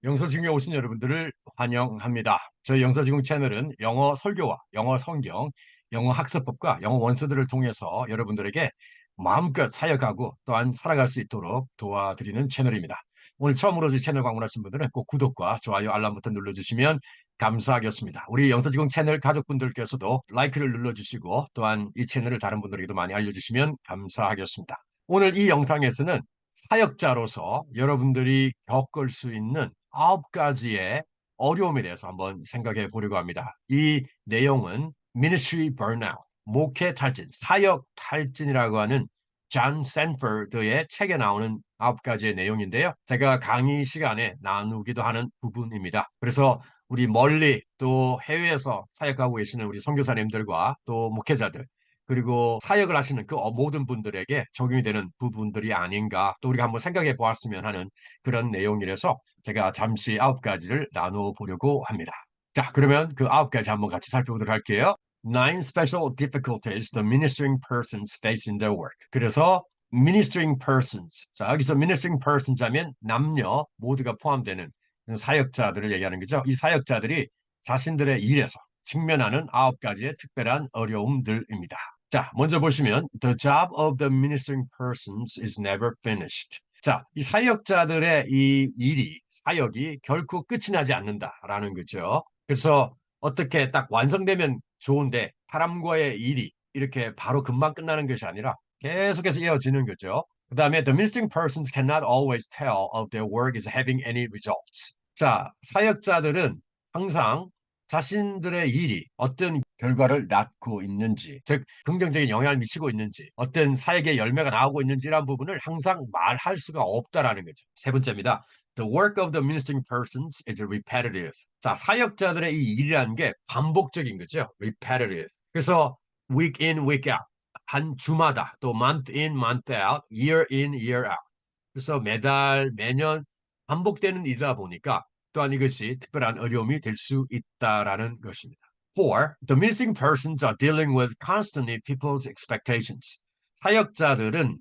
영서증에 오신 여러분들을 환영합니다. 저희 영서증 채널은 영어 설교와 영어 성경, 영어 학습법과 영어 원서들을 통해서 여러분들에게 마음껏 사역하고 또한 살아갈 수 있도록 도와드리는 채널입니다. 오늘 처음으로 저희 채널 방문하신 분들은 꼭 구독과 좋아요, 알람 버튼 눌러주시면 감사하겠습니다. 우리 영서증 채널 가족분들께서도 라이크를 눌러주시고 또한 이 채널을 다른 분들에게도 많이 알려주시면 감사하겠습니다. 오늘 이 영상에서는 사역자로서 여러분들이 겪을 수 있는 9가지의 어려움에 대해서 한번 생각해 보려고 합니다. 이 내용은 Ministry Burnout, 목회 탈진, 사역 탈진이라고 하는 존 샌퍼드의 책에 나오는 9가지의 내용인데요. 제가 강의 시간에 나누기도 하는 부분입니다. 그래서 우리 멀리 또 해외에서 사역하고 계시는 우리 선교사님들과 또 목회자들, 그리고 사역을 하시는 그 모든 분들에게 적용이 되는 부분들이 아닌가 또 우리가 한번 생각해 보았으면 하는 그런 내용이라서 제가 잠시 9가지를 나누어 보려고 합니다. 자, 그러면 그 9가지 한번 같이 살펴보도록 할게요. Nine special difficulties the ministering persons face in their work. 그래서 ministering persons. 자, 여기서 ministering persons 하면 남녀 모두가 포함되는 사역자들을 얘기하는 거죠. 이 사역자들이 자신들의 일에서 직면하는 9가지의 특별한 어려움들입니다. 자, 먼저 보시면 The job of the ministering persons is never finished. 자, 이 사역자들의 이 일이, 사역이 결코 끝이 나지 않는다라는 거죠. 그래서 어떻게 딱 완성되면 좋은데 사람과의 일이 이렇게 바로 금방 끝나는 것이 아니라 계속해서 이어지는 거죠. 그 다음에 The ministering persons cannot always tell if their work is having any results. 자, 사역자들은 항상 자신들의 일이 어떤 결과를 낳고 있는지, 즉 긍정적인 영향을 미치고 있는지, 어떤 사역의 열매가 나오고 있는지라는 부분을 항상 말할 수가 없다라는 거죠. 세 번째입니다. The work of the ministering persons is repetitive. 자, 사역자들의 이 일이라는 게 반복적인 거죠. repetitive. 그래서 week in, week out. 한 주마다 또 month in, month out, year in, year out. 그래서 매달, 매년 반복되는 일이다 보니까 또한 이것이 특별한 어려움이 될 수 있다라는 것입니다. Four, the missing persons are dealing with constantly people's expectations. 사역자들은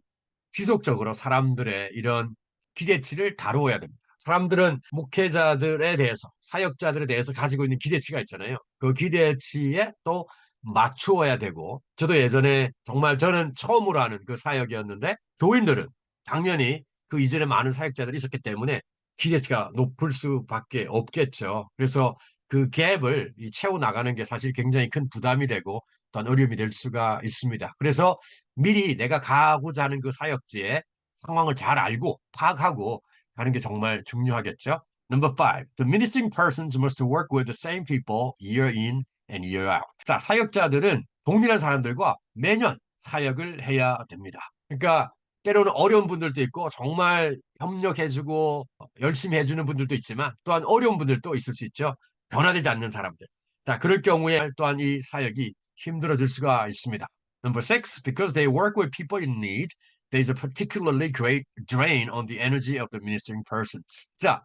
지속적으로 사람들의 이런 기대치를 다루어야 됩니다. 사람들은 목회자들에 대해서, 사역자들에 대해서 가지고 있는 기대치가 있잖아요. 그 기대치에 또 맞추어야 되고, 저도 예전에 정말 저는 처음으로 하는 그 사역이었는데, 교인들은 당연히 그 이전에 많은 사역자들이 있었기 때문에 기대치가 높을 수밖에 없겠죠. 그래서 그 갭을 채워 나가는 게 사실 굉장히 큰 부담이 되고 또한 어려움이 될 수가 있습니다. 그래서 미리 내가 가고자 하는 그 사역지의 상황을 잘 알고 파악하고 가는 게 정말 중요하겠죠. Number five, the ministering persons must work with the same people year in and year out. 자, 사역자들은 동일한 사람들과 매년 사역을 해야 됩니다. 그러니까 때로는 어려운 분들도 있고 정말 협력해주고 열심히 해주는 분들도 있지만 또한 어려운 분들도 있을 수 있죠. 변화되지 않는 사람들. 자, 그럴 경우에 또한 이 사역이 힘들어질 수가 있습니다. Number six, because they work with people in need, there is a particularly great drain on the energy of the ministering persons. 자,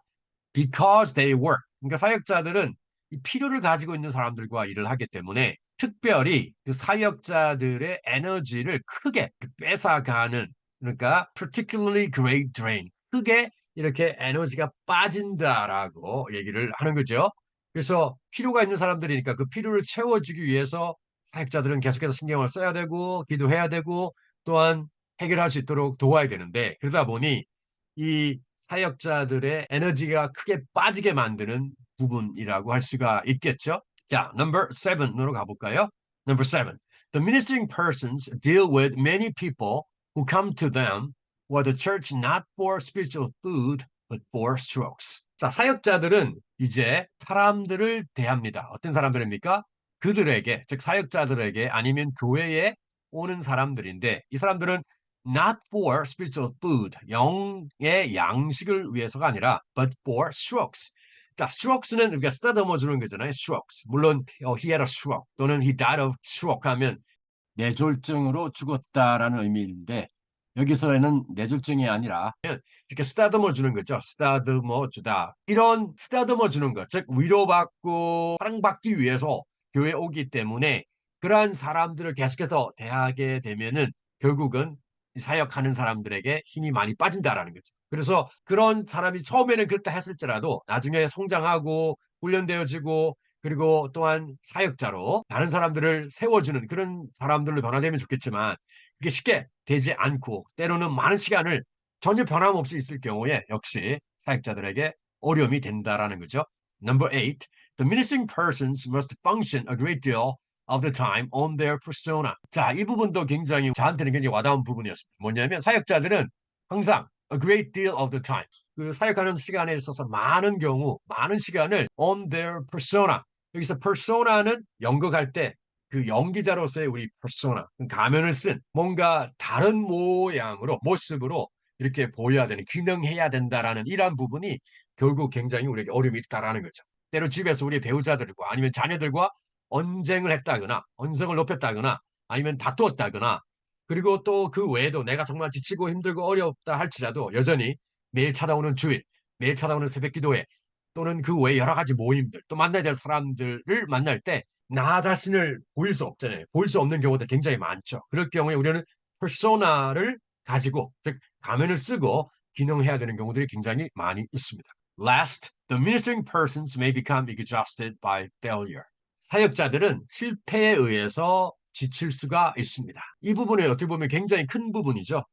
because they work. 그러니까 사역자들은 이 필요를 가지고 있는 사람들과 일을 하기 때문에 특별히 그 사역자들의 에너지를 크게 뺏어가는 그러니까 particularly great drain. 크게 이렇게 에너지가 빠진다라고 얘기를 하는 거죠. 그래서 필요가 있는 사람들이니까 그 필요를 채워주기 위해서 사역자들은 계속해서 신경을 써야 되고 기도해야 되고 또한 해결할 수 있도록 도와야 되는데 그러다 보니 이 사역자들의 에너지가 크게 빠지게 만드는 부분이라고 할 수가 있겠죠. 자, number seven으로 가볼까요? Number seven. The ministering persons deal with many people who come to them were the church not for spiritual food but for strokes. 자, 사역자들은 이제 사람들을 대합니다. 어떤 사람들입니까? 그들에게, 즉 사역자들에게 아니면 교회에 오는 사람들인데 이 사람들은 not for spiritual food, 영의 양식을 위해서가 아니라 but for strokes. 자, strokes는 우리가 쓰다듬어 주는 거잖아요. strokes. 물론 he had a stroke 또는 he died of stroke 하면 뇌졸중으로 죽었다라는 의미인데 여기서는 뇌졸중이 아니라 이렇게 쓰다듬어 주는 거죠. 쓰다듬어 주다. 이런 쓰다듬어 주는 것, 즉 위로받고 사랑받기 위해서 교회에 오기 때문에 그러한 사람들을 계속해서 대하게 되면은 결국은 사역하는 사람들에게 힘이 많이 빠진다라는 거죠. 그래서 그런 사람이 처음에는 그렇다 했을지라도 나중에 성장하고 훈련되어지고 그리고 또한 사역자로 다른 사람들을 세워주는 그런 사람들로 변화되면 좋겠지만 그게 쉽게 되지 않고 때로는 많은 시간을 전혀 변함없이 있을 경우에 역시 사역자들에게 어려움이 된다라는 거죠. Number 8. The ministering persons must function a great deal of the time on their persona. 자, 이 부분도 굉장히 저한테는 굉장히 와닿은 부분이었습니다. 뭐냐면 사역자들은 항상 a great deal of the time 그 사역하는 시간에 있어서 많은 경우 많은 시간을 on their persona 여기서 persona는 연극할 때 그 연기자로서의 우리 persona 가면을 쓴 뭔가 다른 모양으로 모습으로 이렇게 보여야 되는 기능해야 된다라는 이러한 부분이 결국 굉장히 우리에게 어려움이 있다라는 거죠. 때로 집에서 우리 배우자들과 아니면 자녀들과 언쟁을 했다거나 언성을 높였다거나 아니면 다투었다거나 그리고 또 그 외에도 내가 정말 지치고 힘들고 어렵다 할지라도 여전히 매일 찾아오는 주일, 매일 찾아오는 새벽 기도회 또는 그 외에 여러 가지 모임들 또 만나야 될 사람들을 만날 때 나 자신을 보일 수 없잖아요. 보일 수 없는 경우도 굉장히 많죠. 그럴 경우에 우리는 퍼소나를 가지고 즉 가면을 쓰고 기능해야 되는 경우들이 굉장히 많이 있습니다. Last, the ministering persons may become exhausted by failure. 사역자들은 실패에 의해서 지칠 수가 있습니다. 이 부분에 어떻게 보면 굉장히 큰 부분이죠.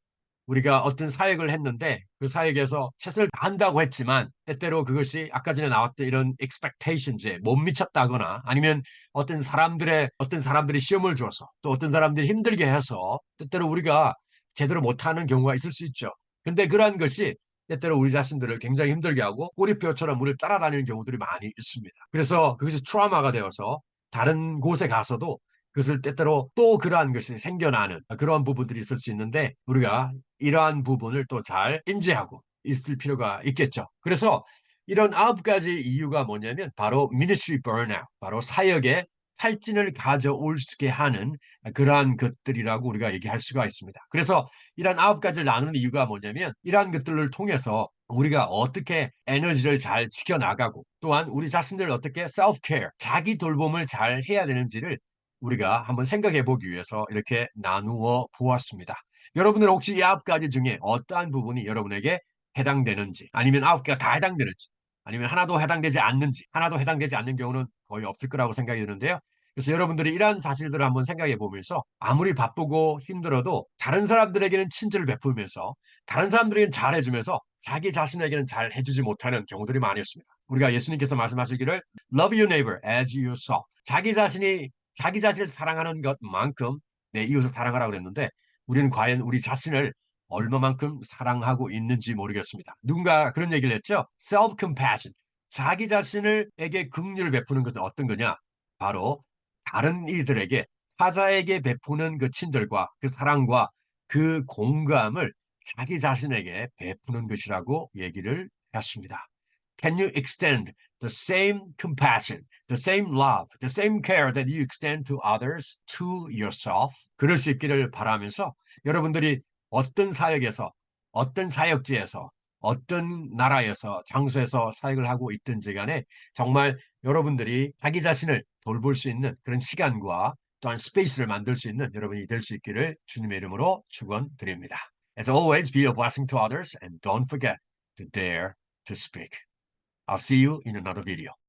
우리가 어떤 사역을 했는데 그 사역에서 최선을 다한다고 했지만 때때로 그것이 아까 전에 나왔던 이런 expectations에 못 미쳤다거나 아니면 어떤 사람들이 시험을 줘서 또 어떤 사람들이 힘들게 해서 때때로 우리가 제대로 못하는 경우가 있을 수 있죠. 근데 그러한 것이 때때로 우리 자신들을 굉장히 힘들게 하고 꼬리표처럼 우리를 따라다니는 경우들이 많이 있습니다. 그래서 그것이 트라우마가 되어서 다른 곳에 가서도 그것을 때때로 또 그러한 것이 생겨나는 그러한 부분들이 있을 수 있는데 우리가 이러한 부분을 또 잘 인지하고 있을 필요가 있겠죠. 그래서 이런 9가지 이유가 뭐냐면 바로 ministry burnout, 바로 사역에 탈진을 가져올 수 있게 하는 그러한 것들이라고 우리가 얘기할 수가 있습니다. 그래서 이러한 9가지를 나누는 이유가 뭐냐면 이러한 것들을 통해서 우리가 어떻게 에너지를 잘 지켜나가고 또한 우리 자신들을 어떻게 self-care, 자기 돌봄을 잘 해야 되는지를 우리가 한번 생각해 보기 위해서 이렇게 나누어 보았습니다. 여러분들 혹시 이 9가지 중에 어떠한 부분이 여러분에게 해당되는지 아니면 9개가 다 해당되는지 아니면 하나도 해당되지 않는지 하나도 해당되지 않는 경우는 거의 없을 거라고 생각이 드는데요. 그래서 여러분들이 이러한 사실들을 한번 생각해 보면서 아무리 바쁘고 힘들어도 다른 사람들에게는 친절을 베풀면서 다른 사람들에게는 잘해주면서 자기 자신에게는 잘 해주지 못하는 경우들이 많이 있습니다. 우리가 예수님께서 말씀하시기를 Love your neighbor as yourself. 자기 자신을 사랑하는 것만큼 내 이웃을 사랑하라고 그랬는데 우리는 과연 우리 자신을 얼마만큼 사랑하고 있는지 모르겠습니다. 누군가 그런 얘기를 했죠. self-compassion. 자기 자신에게 긍휼을 베푸는 것은 어떤 거냐? 바로 다른 이들에게 타자에게 베푸는 그 친절과 그 사랑과 그 공감을 자기 자신에게 베푸는 것이라고 얘기를 했습니다. Can you extend the same compassion, the same love, the same care that you extend to others to yourself? 그럴 수 있기를 바라면서 여러분들이 어떤 사역에서, 어떤 사역지에서, 어떤 나라에서, 장소에서 사역을 하고 있든지 간에 정말 여러분들이 자기 자신을 돌볼 수 있는 그런 시간과 또한 스페이스를 만들 수 있는 여러분이 될 수 있기를 주님의 이름으로 축원드립니다. As always, be a blessing to others and don't forget to dare to speak. I'll see you in another video.